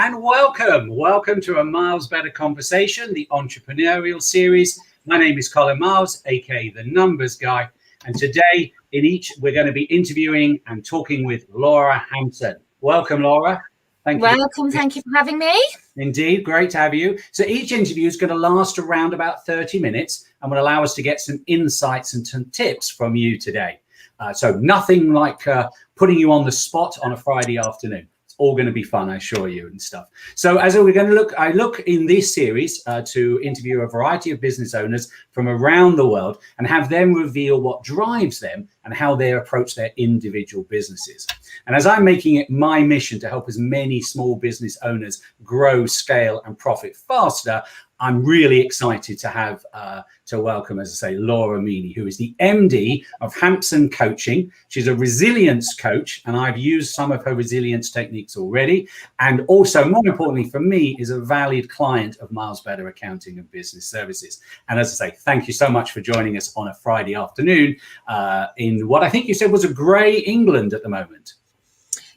and welcome to a Miles Better Conversation, the entrepreneurial series. My name is Colin Miles, aka the Numbers Guy, and today we're going to be interviewing and talking with Laura Hampson. Welcome, Laura. Thank you for having me. Indeed, great to have you. So each interview is going to last around about 30 minutes and will allow us to get some insights and some tips from you today. So nothing like putting you on the spot on a Friday afternoon. It's all going to be fun, I assure you, and stuff. So as we're going to I look in this series to interview a variety of business owners from around the world and have them reveal what drives them and how they approach their individual businesses. And as I'm making it my mission to help as many small business owners grow, scale, and profit faster, I'm really excited to have to welcome, as I say, Laura Meaney, who is the MD of Hampson Coaching. She's a resilience coach, and I've used some of her resilience techniques already. And also, more importantly for me, is a valued client of Miles Better Accounting and Business Services. And as I say, thank you so much for joining us on a Friday afternoon in what I think you said was a grey England at the moment.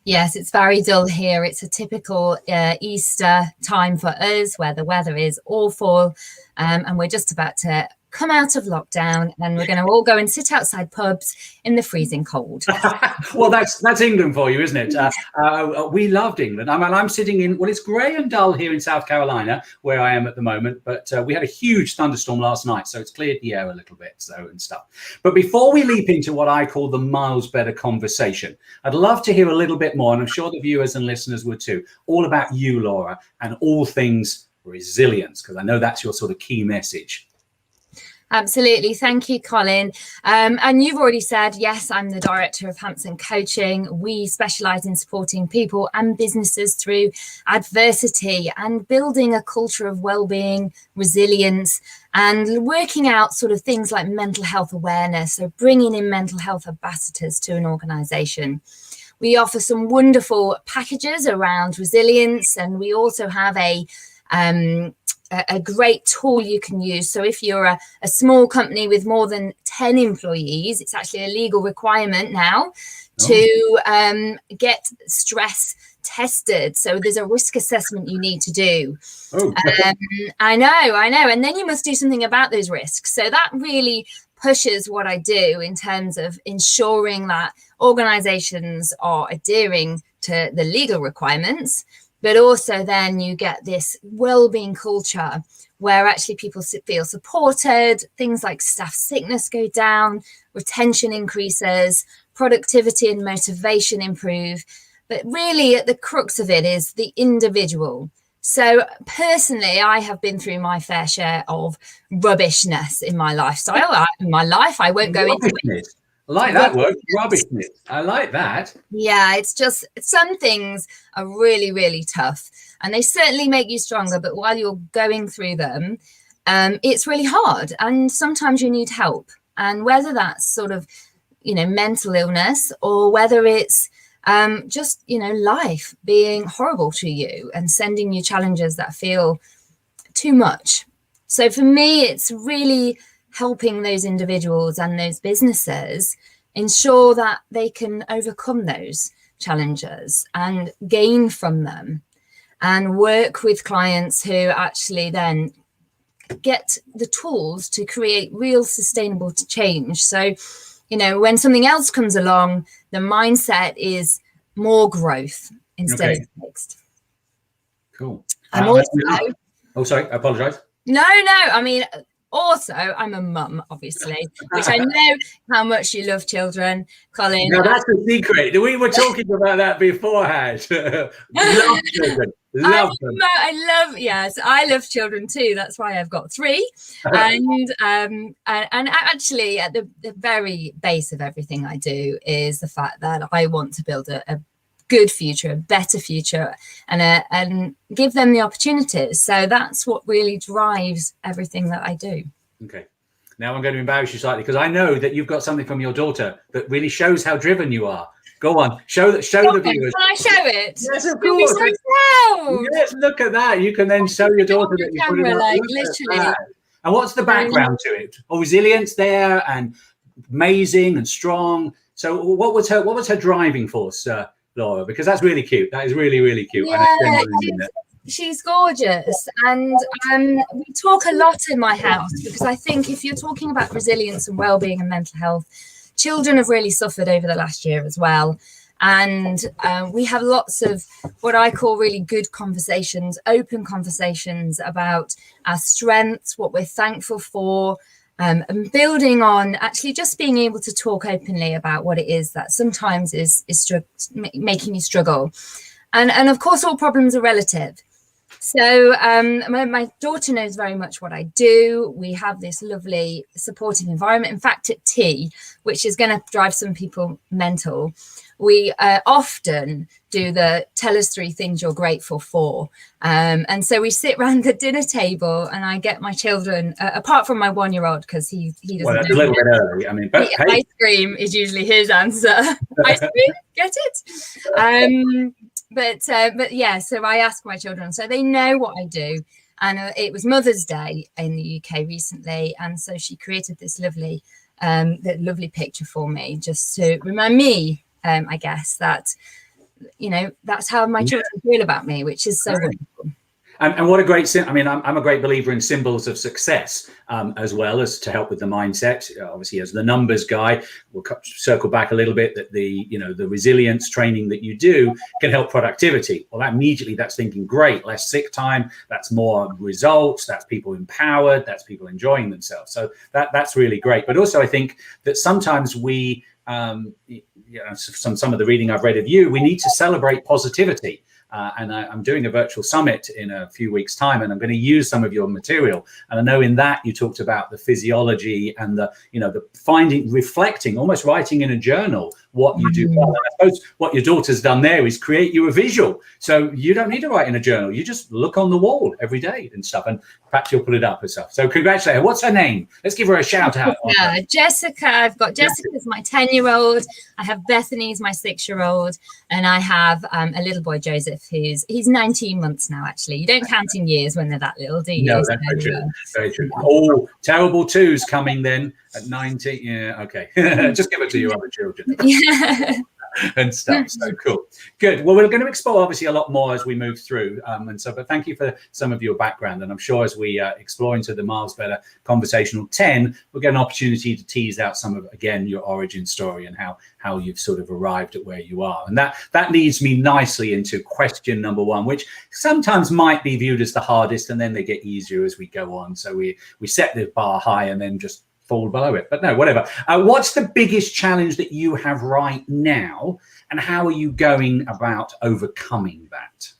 Yes, it's very dull here. It's a typical Easter time for us where the weather is awful and we're just about to come out of lockdown and we're going to all go and sit outside pubs in the freezing cold. Well, that's England for you, isn't it? We loved England. I'm sitting in, well, it's grey and dull here in South Carolina where I am at the moment, but we had a huge thunderstorm last night, so it's cleared the air a little bit and stuff. But before we leap into what I call the Miles Better conversation, I'd love to hear a little bit more, and I'm sure the viewers and listeners would too, all about you, Laura, and all things resilience, because I know that's your sort of key message. Absolutely. Thank you, Colin. And you've already said, yes, I'm the director of Hampson Coaching. We specialize in supporting people and businesses through adversity and building a culture of well-being, resilience, and working out sort of things like mental health awareness. So bringing in mental health ambassadors to an organization. We offer some wonderful packages around resilience, and we also have a great tool you can use. So if you're a small company with more than 10 employees, it's actually a legal requirement now to get stress tested. So there's a risk assessment you need to do. I know. And then you must do something about those risks. So that really pushes what I do in terms of ensuring that organizations are adhering to the legal requirements. But also then you get this well-being culture where actually people feel supported, things like staff sickness go down, retention increases, productivity and motivation improve. But really at the crux of it is the individual. So personally, I have been through my fair share of rubbishness in my lifestyle. I won't go into it. I like that word, rubbishness. I like that. Yeah, it's just some things are really, really tough and they certainly make you stronger. But while you're going through them, it's really hard. And sometimes you need help. And whether that's sort of, mental illness or whether it's just, life being horrible to you and sending you challenges that feel too much. So for me, it's really helping those individuals and those businesses ensure that they can overcome those challenges and gain from them and work with clients who actually then get the tools to create real sustainable change. So, when something else comes along, the mindset is more growth instead of fixed. Cool. I'm also, sorry, I apologize. No, also, I'm a mum, obviously, which I know how much you love children, Colin. Now, that's a secret. We were talking about that beforehand. Love children. Love them. I love children too. That's why I've got 3. And actually, at the very base of everything I do is the fact that I want to build a good future, a better future, and give them the opportunities. So that's what really drives everything that I do. Okay. Now I'm going to embarrass you slightly because I know that you've got something from your daughter that really shows how driven you are. Go on, show the viewers. Can I show it? Yes, of course. So yes, look at that. You can then show your daughter that you put it on. Literally. And what's the background to it? Resilience there and amazing and strong. So what was her driving force Laura, because that's really cute. That is really, really cute. Yeah, she's gorgeous. And we talk a lot in my house, because I think if you're talking about resilience and well-being and mental health, children have really suffered over the last year as well. And we have lots of what I call really good conversations, open conversations about our strengths, what we're thankful for, and building on actually just being able to talk openly about what it is that sometimes is making you struggle. And of course, all problems are relative. So my daughter knows very much what I do. We have this lovely supportive environment. In fact, at tea, which is going to drive some people mental, we often do the tell us 3 things you're grateful for. And so we sit around the dinner table and I get my children, apart from my 1-year-old, because he doesn't know. That's a little bit early. I mean, but hey. Ice cream is usually his answer. Ice cream, get it? But yeah, so I ask my children, so they know what I do. And it was Mother's Day in the UK recently. And so she created this lovely picture for me, just to remind me, I guess, that, that's how my children feel about me, which is so wonderful. And what a great, I mean, I'm a great believer in symbols of success, as well as to help with the mindset. Obviously, as the numbers guy, we'll circle back a little bit that the resilience training that you do can help productivity. Well, immediately that's thinking, great, less sick time. That's more results. That's people empowered. That's people enjoying themselves. So that's really great. But also, I think that sometimes we, some of the reading I've read of you, we need to celebrate positivity. And I'm doing a virtual summit in a few weeks' time, and I'm going to use some of your material. And I know in that you talked about the physiology and the finding, reflecting, almost writing in a journal what you do well. And I suppose what your daughter's done there is create you a visual. So you don't need to write in a journal. You just look on the wall every day and stuff, and perhaps you'll put it up and stuff. So congratulate her. What's her name? Let's give her a shout out. Yeah, Jessica. I've got Jessica's my 10-year-old. I have Bethany's my 6-year-old, and I have a little boy, Joseph, he's 19 months now. Actually, you don't count in years when they're that little, do you? No, that's very true. Very true. Oh, terrible twos coming then at 19. Yeah, okay. Just give it to your other children. Yeah. And stuff. So cool. Good. Well, we're going to explore obviously a lot more as we move through. But thank you for some of your background. And I'm sure as we explore into the Miles Better Conversational 10, we'll get an opportunity to tease out some of, again, your origin story and how you've sort of arrived at where you are. And that leads me nicely into question number 1, which sometimes might be viewed as the hardest, and then they get easier as we go on. So we set the bar high and then just fall below it, but no, whatever. What's the biggest challenge that you have right now, and how are you going about overcoming that?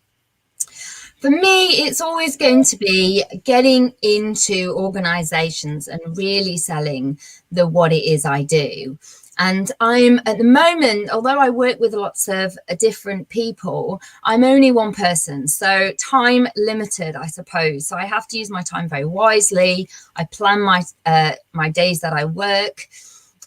For me, it's always going to be getting into organizations and really selling what it is I do. And I'm at the moment, although I work with lots of different people, I'm only one person. So time limited, I suppose. So I have to use my time very wisely. I plan my days that I work.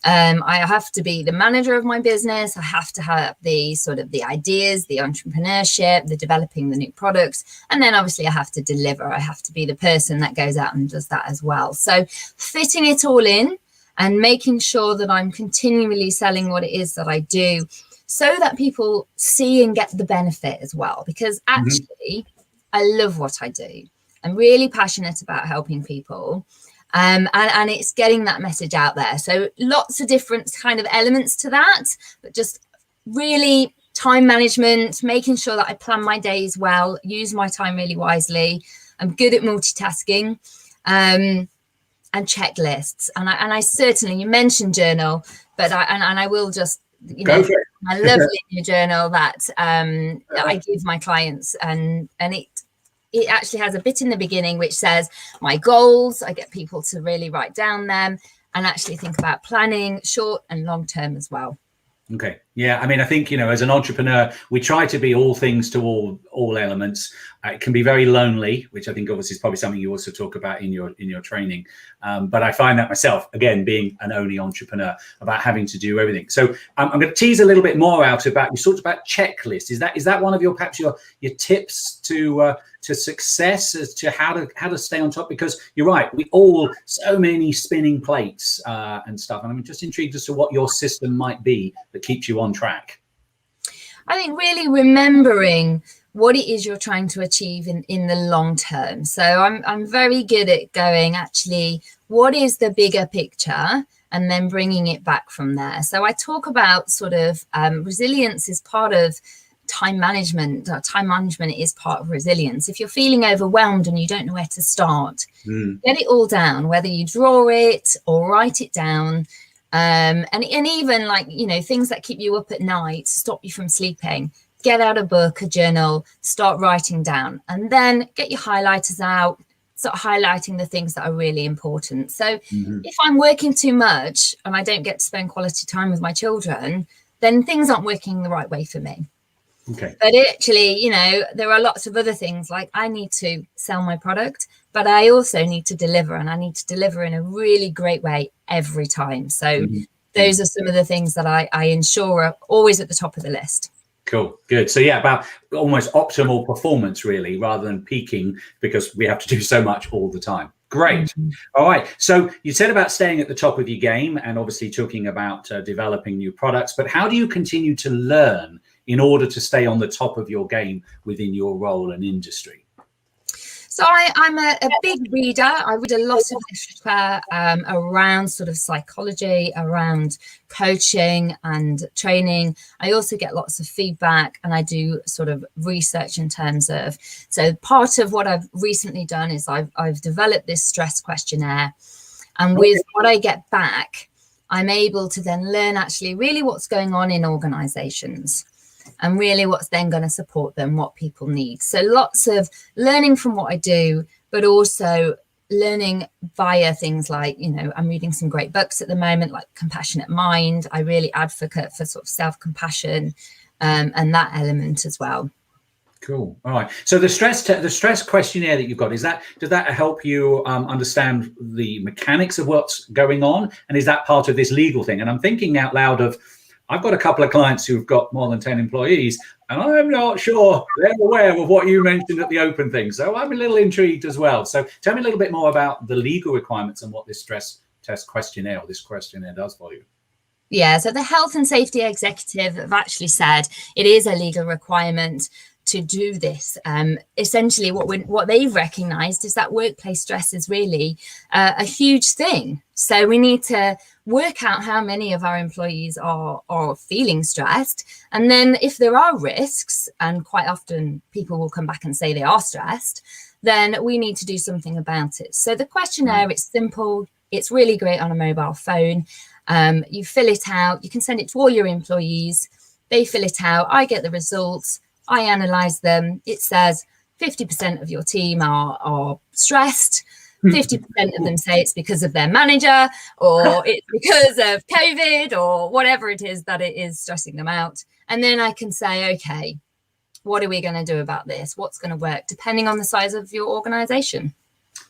I have to be the manager of my business. I have to have the ideas, the entrepreneurship, the developing the new products. And then obviously I have to deliver. I have to be the person that goes out and does that as well. So fitting it all in and making sure that I'm continually selling what it is that I do, so that people see and get the benefit as well. Because actually, I love what I do. I'm really passionate about helping people. And it's getting that message out there. So lots of different kind of elements to that, but just really time management, making sure that I plan my days well, use my time really wisely. I'm good at multitasking. And checklists, and I certainly, you mentioned journal, but I will just, my lovely new journal that I give my clients, and it actually has a bit in the beginning which says my goals. I get people to really write down them and actually think about planning short and long term as well. Okay. Yeah. I mean, I think, as an entrepreneur, we try to be all things to all elements. It can be very lonely, which I think obviously is probably something you also talk about in your training. But I find that myself, again, being an only entrepreneur, about having to do everything. So I'm going to tease a little bit more out about, you talked about checklists. Is that one of your, perhaps your tips to success, as to how to stay on top? Because you're right, we all, so many spinning plates and stuff. And I'm just intrigued as to what your system might be that keeps you on track. I think really remembering what it is you're trying to achieve in the long term. So I'm very good at going, actually, what is the bigger picture? And then bringing it back from there. So I talk about sort of resilience is part of time management. Time management is part of resilience. If you're feeling overwhelmed and you don't know where to start, get it all down, whether you draw it or write it down. And even like, you know, things that keep you up at night, stop you from sleeping, get out a book, a journal, start writing down, and then get your highlighters out, start highlighting the things that are really important. So if I'm working too much and I don't get to spend quality time with my children, then things aren't working the right way for me. Okay. But actually, you know, there are lots of other things, like I need to sell my product, but I also need to deliver, and I need to deliver in a really great way every time. So those are some of the things that I ensure are always at the top of the list. Cool. Good. So yeah, about almost optimal performance really, rather than peaking, because we have to do so much all the time. Great. All right. So you said about staying at the top of your game and obviously talking about developing new products, but how do you continue to learn in order to stay on the top of your game within your role and industry? So I'm a big reader. I read a lot of literature around sort of psychology, around coaching and training. I also get lots of feedback, and I do sort of research in terms of, so part of what I've recently done is I've developed this stress questionnaire, and with what I get back, I'm able to then learn actually really what's going on in organizations, and really what's then going to support them, what people need. So lots of learning from what I do, but also learning via things like, you know, I'm reading some great books at the moment, like Compassionate Mind. I really advocate for sort of self-compassion and that element as well. Cool. All right. So the stress questionnaire that you've got, does that help you understand the mechanics of what's going on? And is that part of this legal thing? And I'm thinking out loud of, I've got a couple of clients who've got more than 10 employees, and I'm not sure they're aware of what you mentioned at the open thing. So I'm a little intrigued as well. So tell me a little bit more about the legal requirements and what this stress test questionnaire, or this questionnaire, does for you. Yeah, so the health and safety executive have actually said it is a legal requirement to do this. Essentially, what they've recognised is that workplace stress is really a huge thing. So we need to work out how many of our employees are feeling stressed. And then if there are risks, and quite often people will come back and say they are stressed, then we need to do something about it. So the questionnaire, it's simple. It's really great on a mobile phone. You fill it out. You can send it to all your employees. They fill it out. I get the results. I analyse them. It says 50% of your team are stressed. 50% of them say it's because of their manager, or it's because of COVID, or whatever it is that it is stressing them out. And then I can say, okay, what are we going to do about this? What's going to work, depending on the size of your organisation.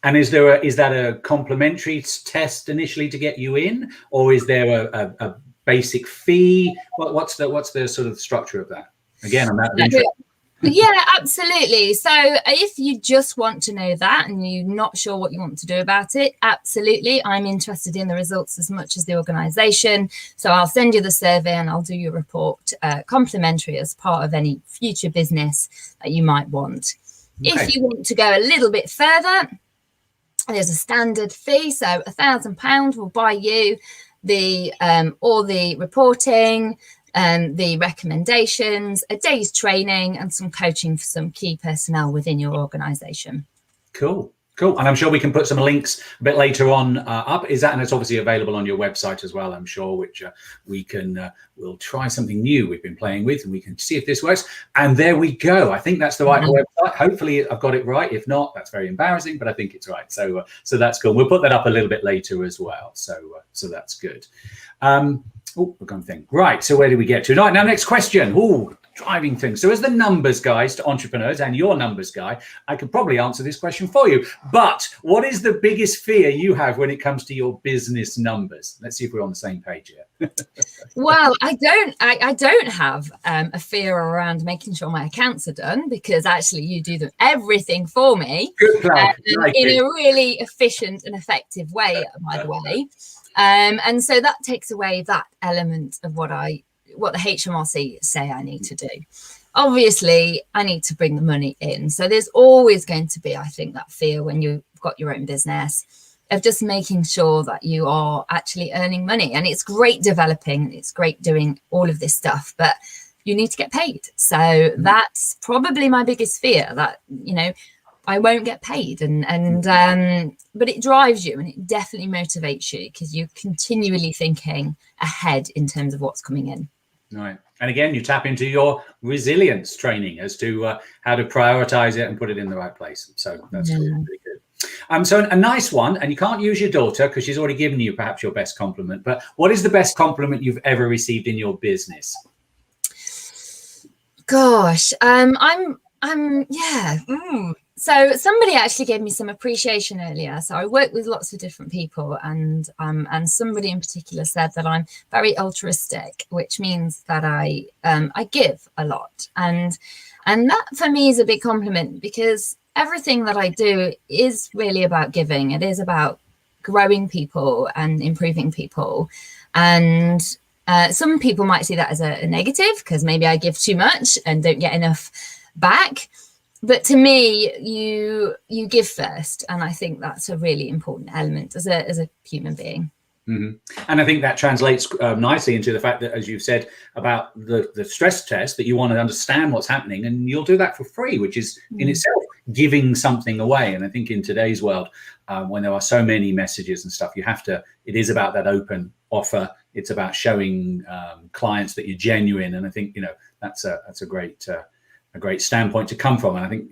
And is that a complementary test initially to get you in, or is there a basic fee? What's the sort of structure of that? Again, I'm out of interest. Yeah, absolutely. So if you just want to know that and you're not sure what you want to do about it, absolutely. I'm interested in the results as much as the organisation. So I'll send you the survey and I'll do your report complimentary as part of any future business that you might want. Okay. If you want to go a little bit further, there's a standard fee. So £1,000 will buy you all the reporting, the recommendations, a day's training, and some coaching for some key personnel within your organisation. Cool. And I'm sure we can put some links a bit later on up. And it's obviously available on your website as well, I'm sure, which we'll try something new we've been playing with, and we can see if this works. And there we go. I think that's the right website. Hopefully I've got it right. If not, that's very embarrassing, but I think it's right. So that's cool. We'll put that up a little bit later as well. So that's good. We're going to think. Right, so where do we get to? Right, now next question. Driving things. So as the numbers guys to entrepreneurs, and your numbers guy, I could probably answer this question for you. But what is the biggest fear you have when it comes to your business numbers? Let's see if we're on the same page here. Well, I don't have a fear around making sure my accounts are done, because actually you do everything for me. Good plan. In a really efficient and effective way, by the way. And so that takes away that element of what I what the HMRC say I need to do. Obviously, I need to bring the money in. So there's always going to be, I think, that fear when you've got your own business of just making sure that you are actually earning money. And it's great developing, it's great doing all of this stuff, but you need to get paid. So that's probably my biggest fear, that, you know, I won't get paid. But it drives you, and it definitely motivates you because you're continually thinking ahead in terms of what's coming in. Right. And again, you tap into your resilience training as to how to prioritize it and put it in the right place. So that's really good. So a nice one, and you can't use your daughter because she's already given you perhaps your best compliment, but what is the best compliment you've ever received in your business? Gosh, So somebody actually gave me some appreciation earlier. So I work with lots of different people, and somebody in particular said that I'm very altruistic, which means that I give a lot, and that for me is a big compliment, because everything that I do is really about giving. It is about growing people and improving people, and some people might see that as a negative because maybe I give too much and don't get enough back. But to me, you give first, and I think that's a really important element as a human being. Mm-hmm. And I think that translates nicely into the fact that, as you've said about the stress test, that you want to understand what's happening, and you'll do that for free, which is in itself giving something away. And I think in today's world, when there are so many messages and stuff, it is about that open offer. It's about showing clients that you're genuine. And I think, that's a great standpoint to come from. And I think,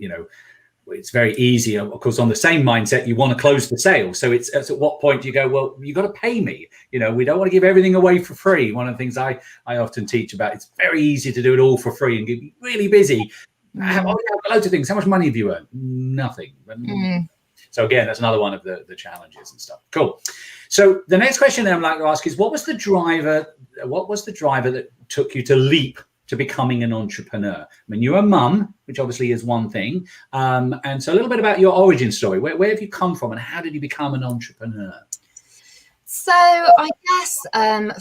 it's very easy, of course, on the same mindset, you want to close the sale. So it's at what point do you go, well, you got to pay me. We don't want to give everything away for free. One of the things I often teach about, it's very easy to do it all for free and get really busy. I have loads of things. How much money have you earned? Nothing. So again, that's another one of the challenges and stuff. Cool. So the next question that I'd like to ask is, what was the driver that took you to leap to becoming an entrepreneur? I mean, you're a mum, which obviously is one thing. And so a little bit about your origin story. Where have you come from and how did you become an entrepreneur? So I guess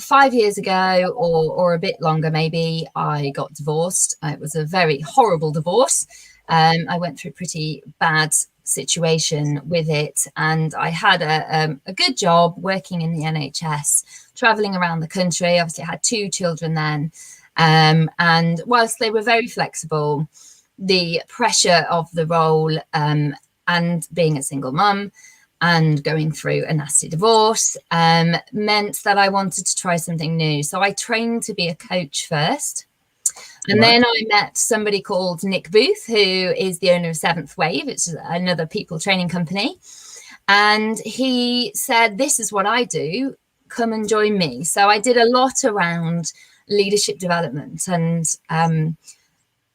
5 years ago or a bit longer, maybe, I got divorced. It was a very horrible divorce. I went through a pretty bad situation with it, and I had a good job working in the NHS, traveling around the country. Obviously, I had 2 children then. And whilst they were very flexible, the pressure of the role and being a single mum and going through a nasty divorce meant that I wanted to try something new. So I trained to be a coach first. And then I met somebody called Nick Booth, who is the owner of Seventh Wave, which is another people training company. And he said, this is what I do. Come and join me. So I did a lot around leadership development, and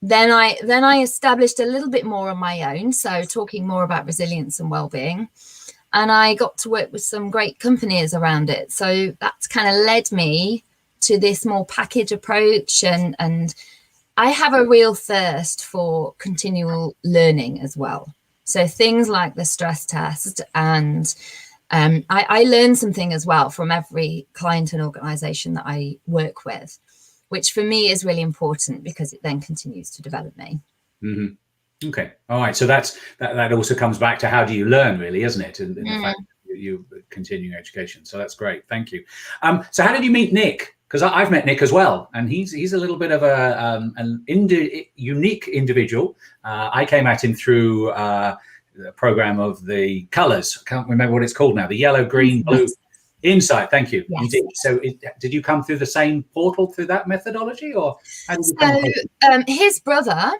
then I established a little bit more on my own, so talking more about resilience and well-being, and I got to work with some great companies around it. So that's kind of led me to this more package approach, and I have a real thirst for continual learning as well. So things like the stress test, and I learn something as well from every client and organization that I work with, which for me is really important because it then continues to develop me. Mm-hmm. Okay. All right. So that also comes back to how do you learn, really, isn't it? And the fact that you continuing education. So that's great. Thank you. So how did you meet Nick? Because I've met Nick as well, and he's a little bit of an unique individual. I came at him through the program of the colors. I can't remember what it's called now. The yellow, green, blue. Insight. Thank you. Yes. You did. So did you come through the same portal through that methodology, or how did you his brother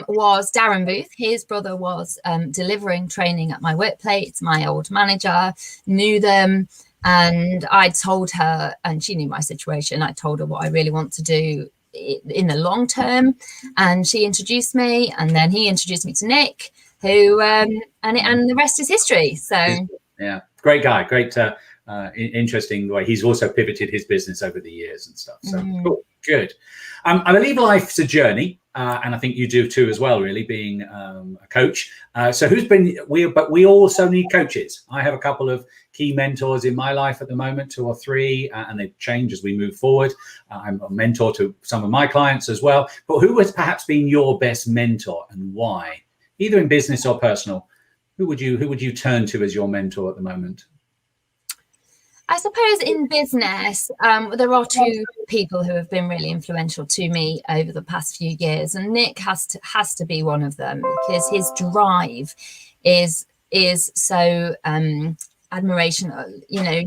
was Darren Booth. His brother was delivering training at my workplace. My old manager knew them, and I told her, and she knew my situation. I told her what I really want to do in the long term, and she introduced me, and then he introduced me to Nick, who and the rest is history. So yeah, great guy, great. Interesting way. He's also pivoted his business over the years and stuff. So cool, good. I believe life's a journey, and I think you do too as well, really, being a coach. So we also need coaches. I have a couple of key mentors in my life at the moment, 2 or 3, and they change as we move forward. I'm a mentor to some of my clients as well. But who has perhaps been your best mentor and why? Either in business or personal. Who would you turn to as your mentor at the moment? I suppose in business, there are 2 people who have been really influential to me over the past few years, and Nick has to be one of them, because his drive is so admiration. You know,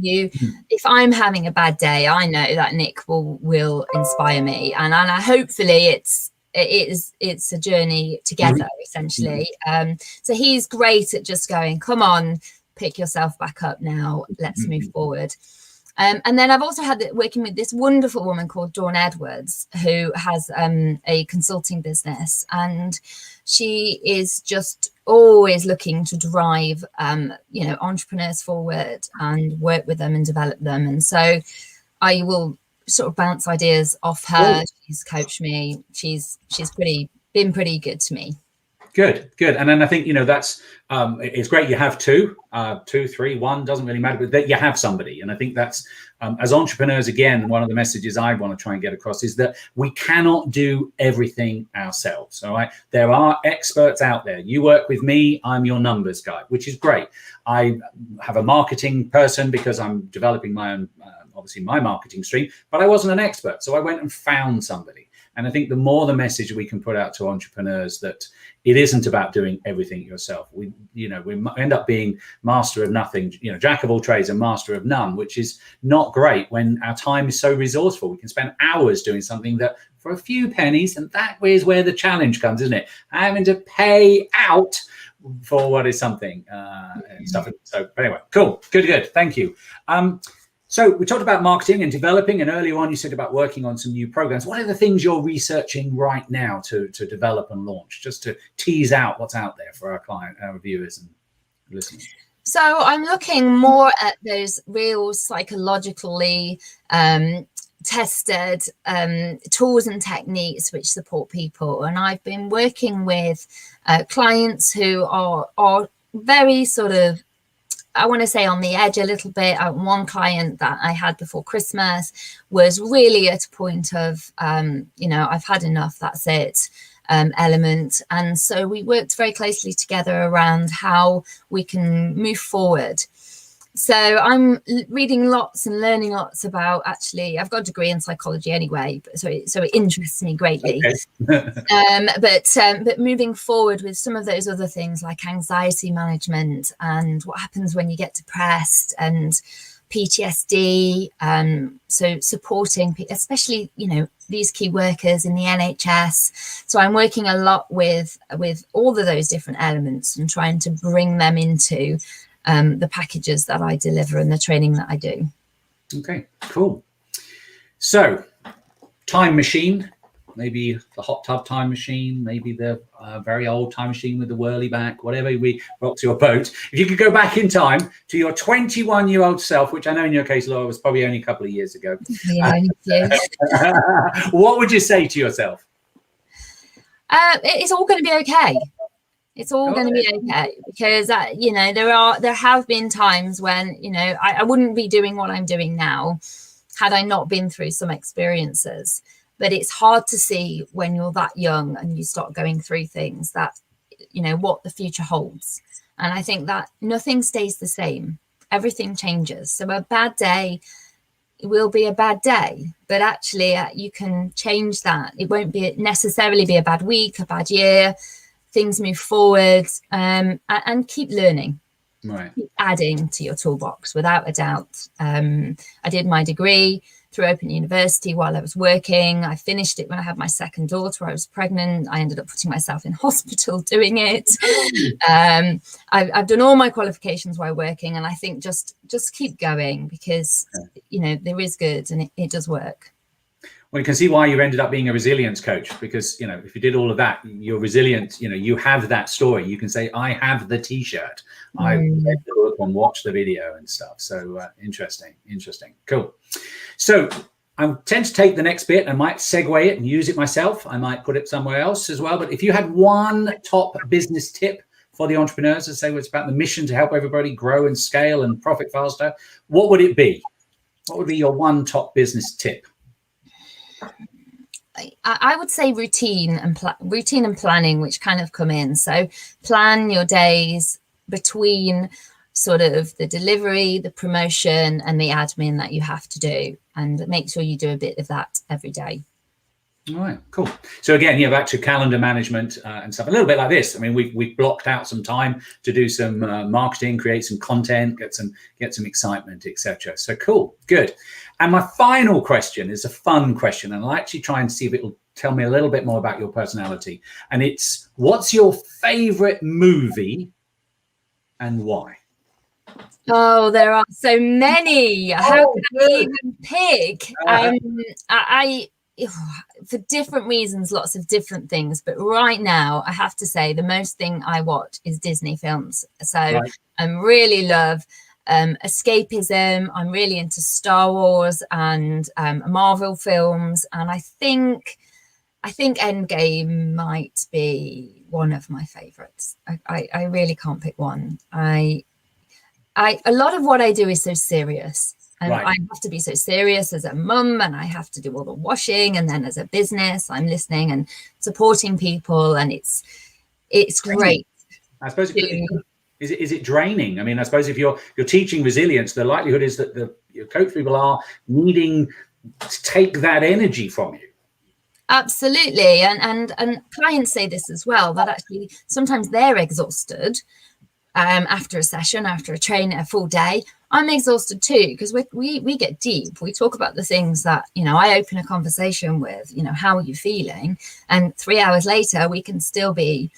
if I'm having a bad day, I know that Nick will inspire me, and hopefully it's a journey together, essentially. So he's great at just going, come on, pick yourself back up now, let's move forward. And then I've also had working with this wonderful woman called Dawn Edwards, who has a consulting business, and she is just always looking to drive entrepreneurs forward and work with them and develop them. And so I will sort of bounce ideas off her. She's coached me. She's been pretty good to me. Good. And then I think, that's, it's great you have 2, 3, 1, doesn't really matter, but that you have somebody. And I think that's, as entrepreneurs, again, one of the messages I want to try and get across is that we cannot do everything ourselves. All right. There are experts out there. You work with me, I'm your numbers guy, which is great. I have a marketing person because I'm developing my own, obviously my marketing stream, but I wasn't an expert. So I went and found somebody. And I think the more the message we can put out to entrepreneurs that it isn't about doing everything yourself. We end up being master of nothing, jack of all trades and master of none, which is not great when our time is so resourceful. We can spend hours doing something that for a few pennies, and that is where the challenge comes, isn't it? Having to pay out for what is something and stuff. So anyway, cool, good. Thank you. So we talked about marketing and developing, and earlier on you said about working on some new programs. What are the things you're researching right now to develop and launch, just to tease out what's out there for our viewers and listeners? So I'm looking more at those real psychologically tested tools and techniques which support people. And I've been working with clients who are very sort of, I want to say, on the edge a little bit. One client that I had before Christmas was really at a point of, I've had enough, that's it, element. And so we worked very closely together around how we can move forward. So I'm reading lots and learning lots about, actually, I've got a degree in psychology anyway, so it interests me greatly. Okay. But moving forward with some of those other things like anxiety management and what happens when you get depressed and PTSD. So supporting, especially, these key workers in the NHS. So I'm working a lot with all of those different elements and trying to bring them into the packages that I deliver and the training that I do. Okay, cool. So time machine, maybe the hot tub time machine, maybe the very old time machine with the whirly back, whatever we rocks your boat. If you could go back in time to your 21-year-old self, which I know in your case, Laura, was probably only a couple of years ago. Yeah, what would you say to yourself? It's all going to be okay. It's all going to be okay, because there have been times when I wouldn't be doing what I'm doing now had I not been through some experiences. But it's hard to see when you're that young and you start going through things that what the future holds. And I think that nothing stays the same. Everything changes. So a bad day will be a bad day, but actually you can change that. It won't necessarily be a bad week, a bad year. Things move forward, and keep learning, right? Keep adding to your toolbox, without a doubt. I did my degree through Open University while I was working. I finished it when I had my second daughter. I was pregnant. I ended up putting myself in hospital doing it. I've done all my qualifications while working, and I think just keep going, because there is good and it does work. Well, you can see why you ended up being a resilience coach, because, if you did all of that, you're resilient, you have that story. You can say, I have the T-shirt. I read the book and watched the video and stuff. So interesting. Cool. So I tend to take the next bit. I might segue it and use it myself. I might put it somewhere else as well. But if you had one top business tip for the entrepreneurs, as say it's about the mission to help everybody grow and scale and profit faster, what would it be? What would be your one top business tip? I would say routine and planning, which kind of come in. So plan your days between sort of the delivery, the promotion, and the admin that you have to do, and make sure you do a bit of that every day. All right, cool. So again, back to calendar management and stuff, a little bit like this. I mean, we've blocked out some time to do some marketing, create some content, get some excitement, etc. So cool, good. And my final question is a fun question, and I'll actually try and see if it'll tell me a little bit more about your personality. And it's, what's your favorite movie and why? Oh, there are so many. How can I even pick? I for different reasons, lots of different things. But right now, I have to say the most thing I watch is Disney films. So I really love escapism. I'm really into Star Wars and Marvel films. And I think Endgame might be one of my favorites. I really can't pick one. A lot of what I do is so serious. And I have to be so serious as a mum, and I have to do all the washing, and then as a business, I'm listening and supporting people, and it's great. I suppose is it draining? I mean, I suppose if you're teaching resilience, the likelihood is that your coach people are needing to take that energy from you. Absolutely, and clients say this as well, that actually sometimes they're exhausted after a session, after a training, a full day. I'm exhausted too, because we get deep. We talk about the things that, I open a conversation with, how are you feeling? And 3 hours later, we can still be,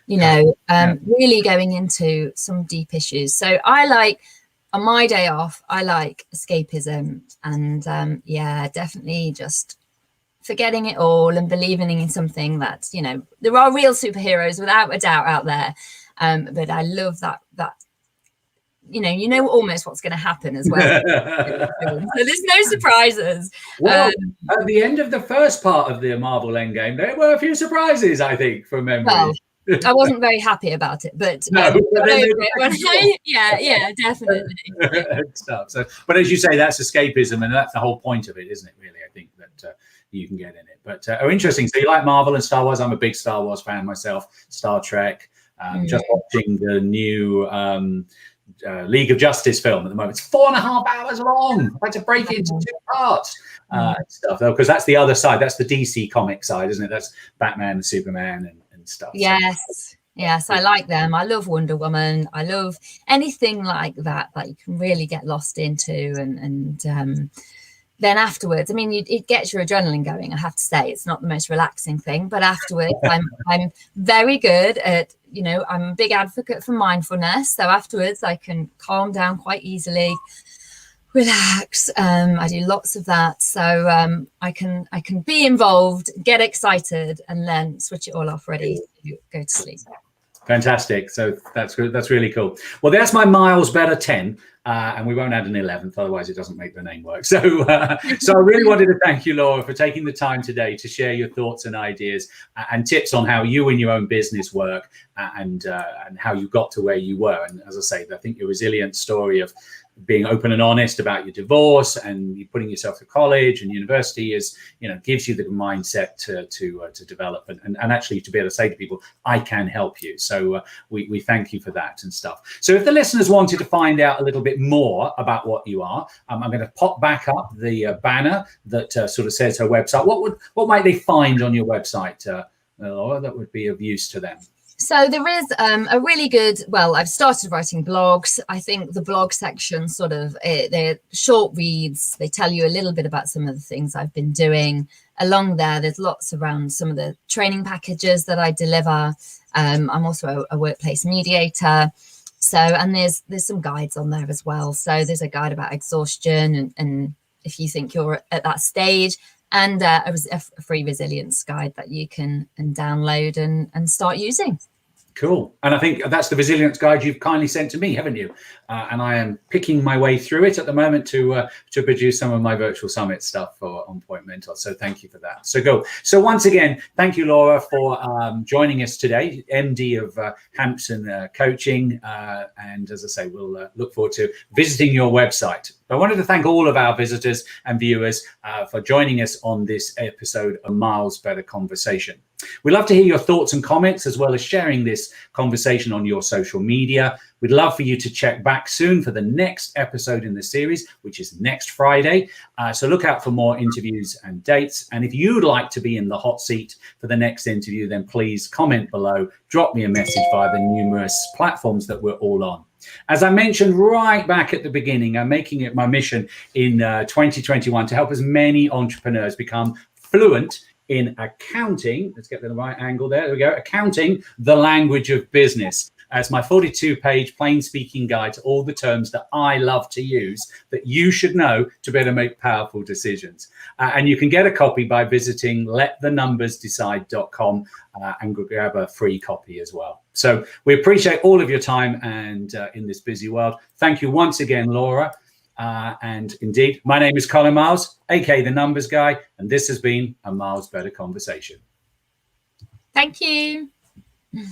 really going into some deep issues. So I like, on my day off, I like escapism and definitely just forgetting it all and believing in something that, there are real superheroes without a doubt out there. But I love that almost what's going to happen as well. So there's no surprises. Well, at the end of the first part of the Marvel Endgame, there were a few surprises, I think, from memory. Well, I wasn't very happy about it, but definitely. So, but as you say, that's escapism, and that's the whole point of it, isn't it? Really, I think that you can get in it. But interesting. So you like Marvel and Star Wars? I'm a big Star Wars fan myself. Star Trek. Just watching the new League of Justice film at the moment. It's 4.5 hours long. I had to break it into 2 parts. Stuff though, because that's the other side. That's the DC comic side, isn't it? That's Batman and Superman and stuff. Yes, I like them. I love Wonder Woman. I love anything like that you can really get lost into, and then afterwards, I mean, it gets your adrenaline going. I have to say, it's not the most relaxing thing, but afterwards, I'm very good at, I'm a big advocate for mindfulness. So afterwards, I can calm down quite easily, relax. I do lots of that, so I can be involved, get excited, and then switch it all off, ready to go to sleep. Fantastic. So that's good. That's really cool. Well, that's my miles better 10. And we won't add an 11th, otherwise it doesn't make the name work. So I really wanted to thank you, Laura, for taking the time today to share your thoughts and ideas and tips on how you and your own business work and how you got to where you were. And as I say, I think your resilient story of being open and honest about your divorce and you putting yourself to college and university is, gives you the mindset to develop and actually to be able to say to people, I can help you. So we thank you for that and stuff. So if the listeners wanted to find out a little bit more about what you are, I'm going to pop back up the banner that sort of says her website. What might they find on your website, Laura, that would be of use to them? So there is a really good, I've started writing blogs. I think the blog section they're short reads. They tell you a little bit about some of the things I've been doing. Along there's lots around some of the training packages that I deliver. I'm also a workplace mediator. So, and there's some guides on there as well. So there's a guide about exhaustion and if you think you're at that stage, and a free resilience guide that you can download and start using. Cool. And I think that's the resilience guide you've kindly sent to me, haven't you? And I am picking my way through it at the moment to produce some of my virtual summit stuff for On Point Mentor. So thank you for that. So go. So once again, thank you, Laura, for joining us today, MD of Hampson Coaching. And as I say, we'll look forward to visiting your website. I wanted to thank all of our visitors and viewers for joining us on this episode of Miles Better Conversation. We'd love to hear your thoughts and comments, as well as sharing this conversation on your social media. We'd love for you to check back soon for the next episode in the series, which is next Friday. So look out for more interviews and dates. And if you'd like to be in the hot seat for the next interview, then please comment below, drop me a message via the numerous platforms that we're all on. As I mentioned right back at the beginning, I'm making it my mission in 2021 to help as many entrepreneurs become fluent in accounting. Let's get the right angle there. There we go. Accounting, the language of business. As my 42-page plain speaking guide to all the terms that I love to use that you should know to better make powerful decisions. And you can get a copy by visiting letthenumbersdecide.com and grab a free copy as well. So we appreciate all of your time and in this busy world. Thank you once again, Laura. And indeed, my name is Colin Miles, aka the Numbers Guy, and this has been a Miles Better Conversation. Thank you.